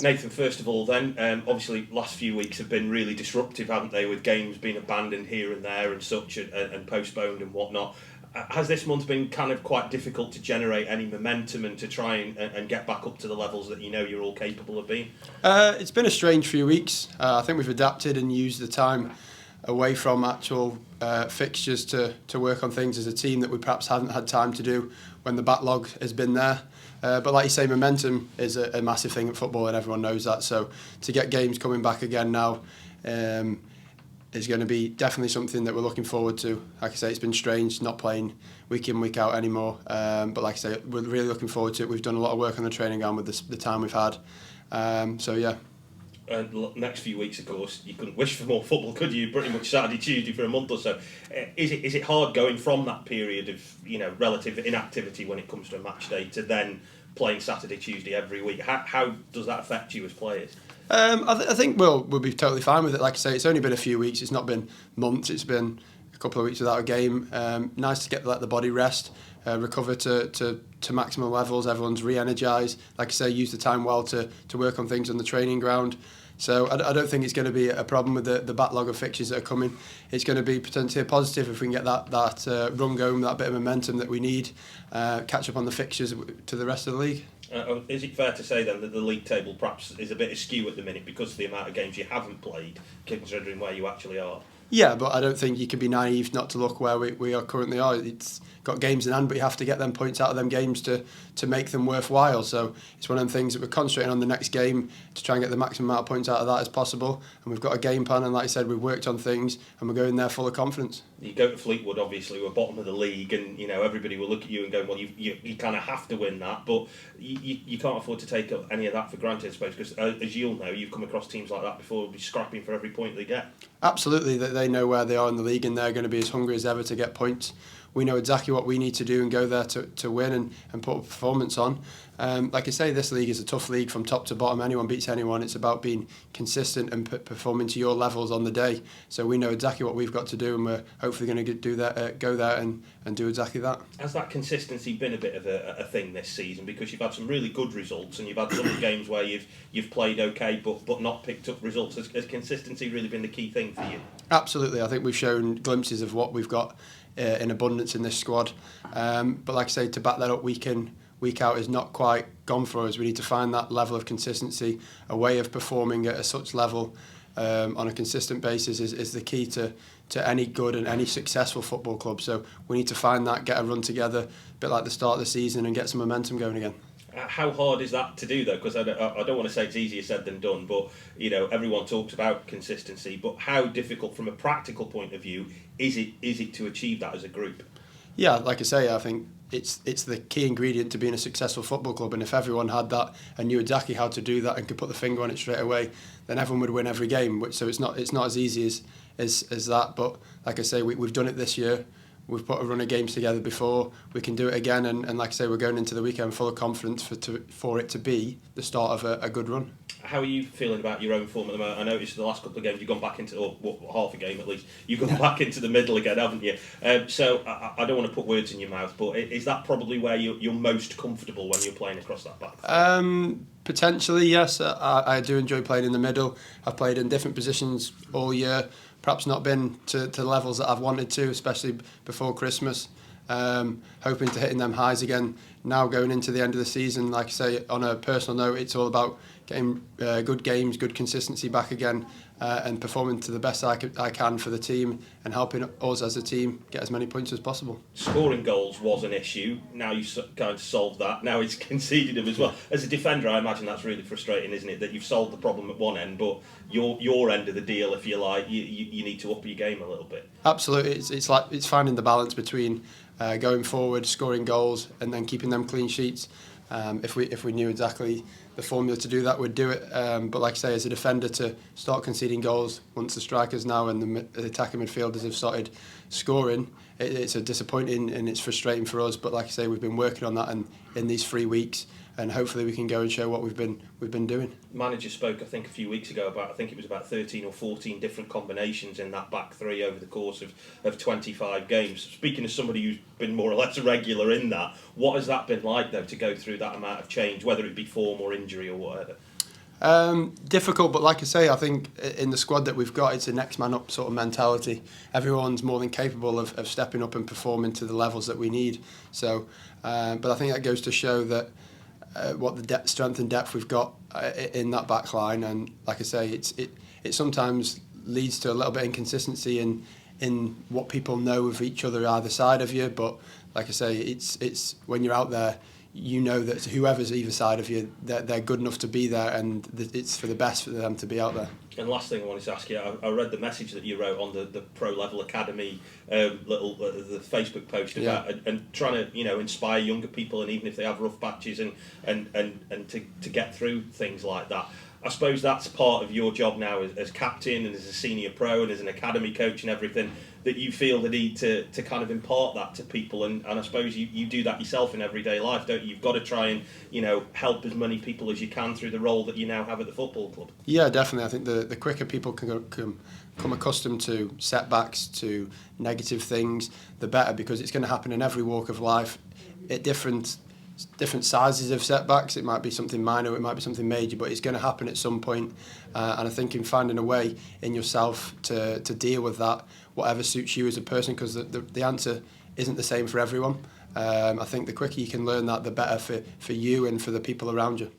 Nathan, first of all then, obviously last few weeks have been really disruptive, haven't they, with games being abandoned here and there and such, and postponed and whatnot. Has this month been kind of quite difficult to generate any momentum and to try and get back up to the levels that you know you're all capable of being? It's been a strange few weeks. I think we've adapted and used the time away from actual fixtures to work on things as a team that we perhaps haven't had time to do when the backlog has been there. But like you say, momentum is a massive thing at football and everyone knows that. So to get games coming back again now is going to be definitely something that we're looking forward to. Like I say, it's been strange not playing week in, week out anymore. But like I say, we're really looking forward to it. We've done a lot of work on the training ground with the time we've had. So yeah. Next few weeks, of course, you couldn't wish for more football, could you? Pretty much Saturday, Tuesday for a month or so. Is it hard going from that period of relative inactivity when it comes to a match day to then playing Saturday, Tuesday every week? How does that affect you as players? I think we'll be totally fine with it. Like I say, it's only been a few weeks. It's not been months. It's been a couple of weeks without a game. Nice to let the body rest, recover to maximum levels. Everyone's re-energised. Like I say, use the time well to work on things on the training ground. So I don't think it's going to be a problem with the backlog of fixtures that are coming. It's going to be potentially a positive if we can get that run going, that bit of momentum that we need, catch up on the fixtures to the rest of the league. Is it fair to say then that the league table perhaps is a bit askew at the minute because of the amount of games you haven't played, considering where you actually are? Yeah, but I don't think you can be naive not to look where we are currently are. It's got games in hand, but you have to get them points out of them games to make them worthwhile. So it's one of the things that we're concentrating on the next game to try and get the maximum amount of points out of that as possible. And we've got a game plan, and like I said, we've worked on things, and we're going there full of confidence. You go to Fleetwood, obviously, we're bottom of the league, and everybody will look at you and go, well, you kind of have to win that, but you can't afford to take any of that for granted, I suppose, because as you'll know, you've come across teams like that before, will be scrapping for every point they get. Absolutely, they know where they are in the league, and they're going to be as hungry as ever to get points. We know exactly what we need to do and go there to win and put a performance on. Like I say, this league is a tough league from top to bottom. Anyone beats anyone. It's about being consistent and performing to your levels on the day. So we know exactly what we've got to do, and we're hopefully going to do that, go there and do exactly that. Has that consistency been a bit of a thing this season? Because you've had some really good results, and you've had some games where you've played okay, but not picked up results. Has consistency really been the key thing for you? Absolutely. I think we've shown glimpses of what we've got in abundance in this squad. But like I say, to back that up week in, week out is not quite gone for us. We need to find that level of consistency, a way of performing at such level on a consistent basis is the key to any good and any successful football club. So we need to find that, get a run together, a bit like the start of the season, and get some momentum going again. How hard is that to do though? Because I don't want to say it's easier said than done, but everyone talks about consistency. But how difficult, from a practical point of view, is it to achieve that as a group? Yeah, like I say, I think it's the key ingredient to being a successful football club. And if everyone had that and knew exactly how to do that and could put the finger on it straight away, then everyone would win every game. So it's not as easy as that. But like I say, we've done it this year. We've put a run of games together before. We can do it again, and like I say, we're going into the weekend full of confidence for it to be the start of a good run. How are you feeling about your own form at the moment? I noticed the last couple of games you've gone back into, or half a game at least, you've gone back into the middle again, haven't you? So I don't want to put words in your mouth, but is that probably where you're most comfortable when you're playing across that back? Potentially, yes. I do enjoy playing in the middle. I've played in different positions all year. Perhaps not been to the levels that I've wanted to, especially before Christmas. Hoping to hitting them highs again now going into the end of the season. Like I say, on a personal note, it's all about getting good games, good consistency back again, and performing to the best I can for the team and helping us as a team get as many points as possible. Scoring goals was an issue. Now you've kind of solved that. Now it's conceded them as well. As a defender, I imagine that's really frustrating, isn't it? That you've solved the problem at one end, but your end of the deal, if you like, you need to up your game a little bit. Absolutely, it's finding the balance between going forward, scoring goals, and then keeping them clean sheets. If we knew exactly the formula to do that, we'd do it. But like I say, as a defender, to start conceding goals once the strikers now and the attacking midfielders have started scoring, it's a disappointing and it's frustrating for us. But like I say, we've been working on that in these 3 weeks, and hopefully we can go and show what we've been doing. Manager spoke, I think, a few weeks ago about, I think it was about 13 or 14 different combinations in that back three over the course of 25 games. Speaking as somebody who's been more or less a regular in that, what has that been like, though, to go through that amount of change, whether it be form or injury or whatever? Difficult, but like I say, I think in the squad that we've got, it's a next man up sort of mentality. Everyone's more than capable of stepping up and performing to the levels that we need. So, but I think that goes to show that what the strength and depth we've got in that back line. And like I say, it sometimes leads to a little bit of inconsistency in what people know of each other either side of you. But like I say, it's when you're out there, you know that whoever's either side of you, they're good enough to be there, and it's for the best for them to be out there. And last thing I wanted to ask you, I read the message that you wrote on the Pro Level Academy the Facebook post about and trying to inspire younger people, and even if they have rough patches and to get through things like that. I suppose that's part of your job now as captain and as a senior pro and as an academy coach and everything, that you feel the need to kind of impart that to people, and I suppose you do that yourself in everyday life, don't you? You've got to try and help as many people as you can through the role that you now have at the football club. Yeah, definitely. I think the quicker people can come accustomed to setbacks, to negative things, the better, because it's going to happen in every walk of life at different sizes of setbacks. It might be something minor, it might be something major, but it's going to happen at some point. And I think in finding a way in yourself to deal with that, whatever suits you as a person, because the answer isn't the same for everyone. I think the quicker you can learn that, the better for you and for the people around you.